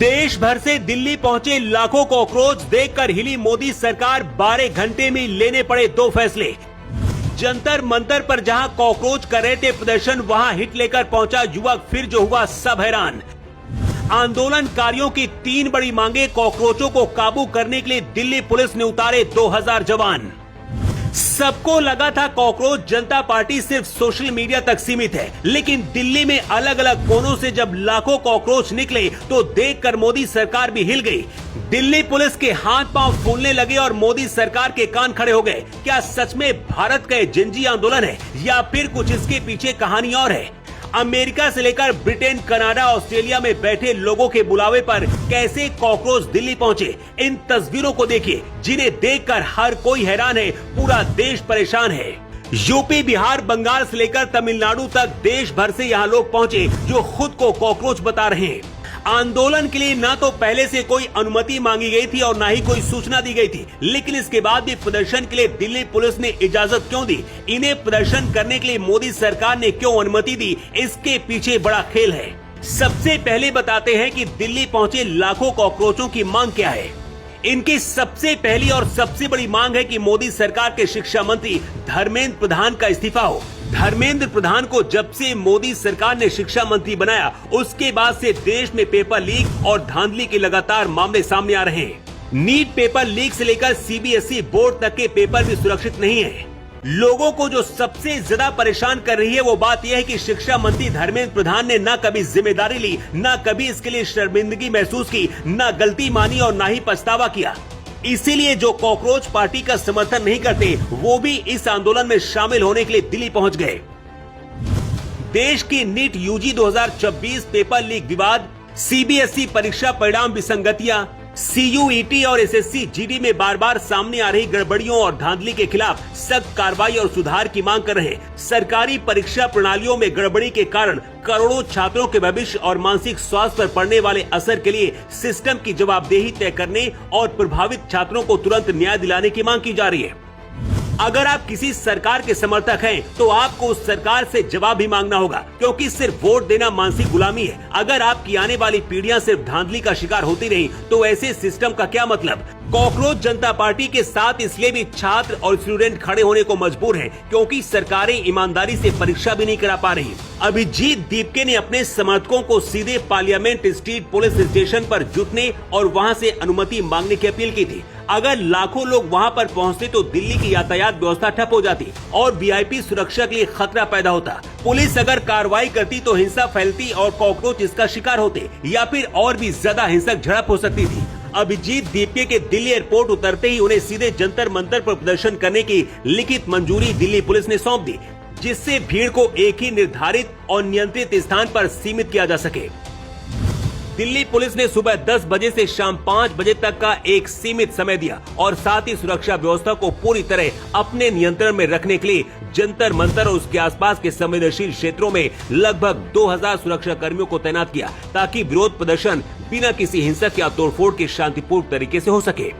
देश भर से दिल्ली पहुंचे लाखों कॉकरोच देखकर हिली मोदी सरकार। 12 घंटे में लेने पड़े 2 फैसले। जंतर मंतर पर जहां कॉकरोच कर रहे थे प्रदर्शन, वहां हिट लेकर पहुंचा युवक। फिर जो हुआ सब हैरान। आंदोलनकारियों की 3 बड़ी मांगे। कॉकरोचों को काबू करने के लिए दिल्ली पुलिस ने उतारे 2000 जवान। सबको लगा था कॉकरोच जनता पार्टी सिर्फ सोशल मीडिया तक सीमित है, लेकिन दिल्ली में अलग अलग कोनों से जब लाखों कॉकरोच निकले तो देखकर मोदी सरकार भी हिल गई। दिल्ली पुलिस के हाथ पांव फूलने लगे और मोदी सरकार के कान खड़े हो गए। क्या सच में भारत का जनजी आंदोलन है या फिर कुछ इसके पीछे कहानी और है? अमेरिका से लेकर ब्रिटेन, कनाडा, ऑस्ट्रेलिया में बैठे लोगों के बुलावे पर कैसे कॉकरोच दिल्ली पहुंचे, इन तस्वीरों को देखिए जिन्हें देखकर हर कोई हैरान है, पूरा देश परेशान है। यूपी, बिहार, बंगाल से लेकर तमिलनाडु तक देश भर से यहाँ लोग पहुंचे जो खुद को कॉकरोच बता रहे हैं। आंदोलन के लिए ना तो पहले से कोई अनुमति मांगी गई थी और ना ही कोई सूचना दी गई थी, लेकिन इसके बाद भी प्रदर्शन के लिए दिल्ली पुलिस ने इजाजत क्यों दी? इन्हें प्रदर्शन करने के लिए मोदी सरकार ने क्यों अनुमति दी? इसके पीछे बड़ा खेल है। सबसे पहले बताते हैं कि दिल्ली पहुंचे लाखों कॉकरोचों की मांग क्या है। इनकी सबसे पहली और सबसे बड़ी मांग है कि मोदी सरकार के शिक्षा मंत्री धर्मेंद्र प्रधान का इस्तीफा हो। धर्मेंद्र प्रधान को जब से मोदी सरकार ने शिक्षा मंत्री बनाया, उसके बाद से देश में पेपर लीक और धांधली के लगातार मामले सामने आ रहे हैं। नीट पेपर लीक से लेकर सीबीएसई बोर्ड तक के पेपर भी सुरक्षित नहीं है। लोगों को जो सबसे ज्यादा परेशान कर रही है वो बात यह है कि शिक्षा मंत्री धर्मेंद्र प्रधान ने न कभी जिम्मेदारी ली, न कभी इसके लिए शर्मिंदगी महसूस की, न गलती मानी और न ही पछतावा किया। इसीलिए जो कॉकरोच पार्टी का समर्थन नहीं करते वो भी इस आंदोलन में शामिल होने के लिए दिल्ली पहुंच गए। देश की नीट यूजी 2024 पेपर लीक विवाद, सीबीएसई परीक्षा परिणाम विसंगतियां, सीयूईटी और एसएससी जीडी में बार बार सामने आ रही गड़बड़ियों और धांधली के खिलाफ सख्त कार्रवाई और सुधार की मांग कर रहे हैं। सरकारी परीक्षा प्रणालियों में गड़बड़ी के कारण करोड़ों छात्रों के भविष्य और मानसिक स्वास्थ्य पर पड़ने वाले असर के लिए सिस्टम की जवाबदेही तय करने और प्रभावित छात्रों को तुरंत न्याय दिलाने की मांग की जा रही है। अगर आप किसी सरकार के समर्थक हैं, तो आपको उस सरकार से जवाब भी मांगना होगा, क्योंकि सिर्फ वोट देना मानसिक गुलामी है। अगर आपकी आने वाली पीढ़ियां सिर्फ धांधली का शिकार होती रही, तो ऐसे सिस्टम का क्या मतलब? कॉकरोच जनता पार्टी के साथ इसलिए भी छात्र और स्टूडेंट खड़े होने को मजबूर हैं, क्योंकि सरकारें ईमानदारी से परीक्षा भी नहीं करा पा रही। अभिजीत दीपके ने अपने समर्थकों को सीधे पार्लियामेंट स्ट्रीट पुलिस स्टेशन पर जुटने और वहां से अनुमति मांगने की अपील की थी। अगर लाखों लोग वहां पर पहुंचते तो दिल्ली की यातायात व्यवस्था ठप हो जाती और वीआईपी सुरक्षा के लिए खतरा पैदा होता। पुलिस अगर कार्रवाई करती तो हिंसा फैलती और कॉकरोच इसका शिकार होते, या फिर और भी ज्यादा हिंसक झड़प हो सकती थी। अभिजीत दीपके के दिल्ली एयरपोर्ट उतरते ही उन्हें सीधे जंतर मंतर पर प्रदर्शन करने की लिखित मंजूरी दिल्ली पुलिस ने सौंप दी, जिससे भीड़ को एक ही निर्धारित और नियंत्रित स्थान पर सीमित किया जा सके। दिल्ली पुलिस ने सुबह 10 बजे से शाम 5 बजे तक का एक सीमित समय दिया और साथ ही सुरक्षा व्यवस्था को पूरी तरह अपने नियंत्रण में रखने के लिए जंतर मंतर और उसके आसपास के संवेदनशील क्षेत्रों में लगभग 2000 सुरक्षा कर्मियों को तैनात किया, ताकि विरोध प्रदर्शन बिना किसी हिंसक या तोड़फोड़ के शांतिपूर्ण तरीके से हो सके।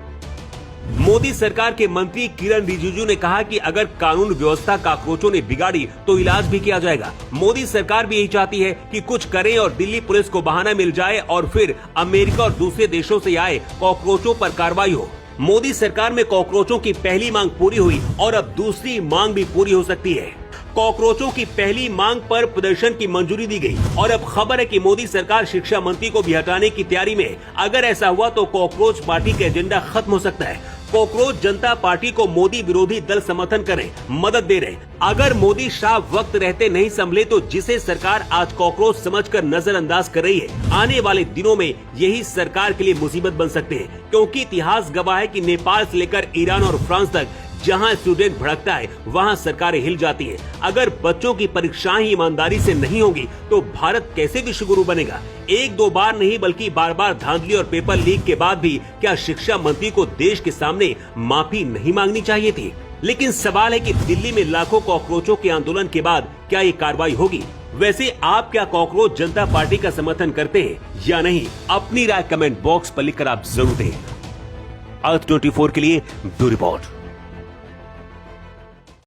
मोदी सरकार के मंत्री किरण रिजिजू ने कहा कि अगर कानून व्यवस्था कॉकरोचों ने बिगाड़ी तो इलाज भी किया जाएगा। मोदी सरकार भी यही चाहती है कि कुछ करें और दिल्ली पुलिस को बहाना मिल जाए और फिर अमेरिका और दूसरे देशों से आए कॉकरोचों पर कार्रवाई हो। मोदी सरकार में कॉकरोचों की पहली मांग पूरी हुई और अब दूसरी मांग भी पूरी हो सकती है। कॉकरोचों की पहली मांग पर प्रदर्शन की मंजूरी दी गई और अब खबर है कि मोदी सरकार शिक्षा मंत्री को भी हटाने की तैयारी में है। अगर ऐसा हुआ तो कॉकरोच पार्टी का एजेंडा खत्म हो सकता है। कॉकरोच जनता पार्टी को मोदी विरोधी दल समर्थन करें, मदद दे रहे। अगर मोदी शाह वक्त रहते नहीं संभले तो जिसे सरकार आज कॉकरोच समझकर नजरअंदाज कर रही है, आने वाले दिनों में यही सरकार के लिए मुसीबत बन सकते हैं, क्योंकि इतिहास गवाह है कि नेपाल से लेकर ईरान और फ्रांस तक जहां स्टूडेंट भड़कता है वहां सरकारें हिल जाती हैं। अगर बच्चों की परीक्षाएं ही ईमानदारी से नहीं होगी तो भारत कैसे विश्वगुरु बनेगा? 1-2 बार नहीं बल्कि बार-बार धांधली और पेपर लीक के बाद भी क्या शिक्षा मंत्री को देश के सामने माफी नहीं मांगनी चाहिए थी? लेकिन सवाल है कि दिल्ली में लाखों कॉकरोचों के आंदोलन के बाद क्या ये कार्रवाई होगी? वैसे आप क्या कॉकरोच जनता पार्टी का समर्थन करते हैं या नहीं? अपनी राय कमेंट बॉक्स पर लिखकर आप जरूर दें। अर्थ 24 के लिए ब्यूरो रिपोर्ट।